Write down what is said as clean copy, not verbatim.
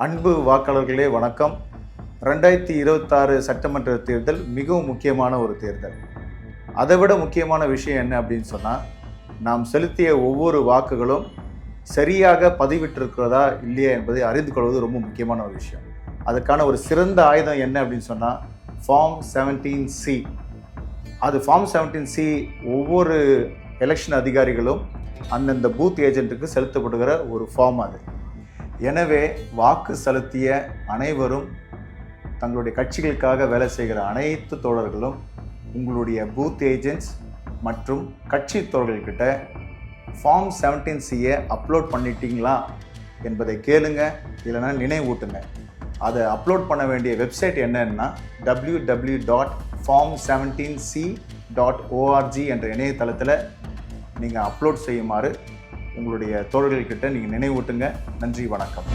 அன்பு வாக்காளர்களே வணக்கம். 2026 சட்டமன்ற தேர்தல் மிகவும் முக்கியமான ஒரு தேர்தல். அதை விட முக்கியமான விஷயம் என்ன அப்படின்னு சொன்னால், நாம் செலுத்திய ஒவ்வொரு வாக்குகளும் சரியாக பதிவிட்டிருக்கிறதா இல்லையா என்பதை அறிந்து கொள்வது ரொம்ப முக்கியமான ஒரு விஷயம். அதுக்கான ஒரு சிறந்த ஆயுதம் என்ன அப்படின்னு சொன்னால் ஃபார்ம் 17C. அது ஃபார்ம் 17C ஒவ்வொரு எலெக்ஷன் அதிகாரிகளும் அந்தந்த பூத் ஏஜென்ட்டுக்கு செலுத்தப்படுகிற ஒரு ஃபார்ம் அது. எனவே வாக்கு செலுத்திய அனைவரும், தங்களுடைய கட்சிகளுக்காக வேலை செய்கிற அனைத்து தோழர்களும் உங்களுடைய பூத் ஏஜென்ட்ஸ் மற்றும் கட்சி தோழர்கள்கிட்ட ஃபார்ம் 17Cயை அப்லோட் பண்ணிட்டீங்களா என்பதை கேளுங்க, இல்லைன்னா நினைவூட்டுங்க. அதை அப்லோட் பண்ண வேண்டிய வெப்சைட் என்னன்னா www.form17c.org என்ற இணையதளத்தில் நீங்கள் அப்லோட் செய்யுமாறு உங்களுடைய தோழர்கள்கிட்ட நீங்கள் நினைவூட்டுங்க. நன்றி, வணக்கம்.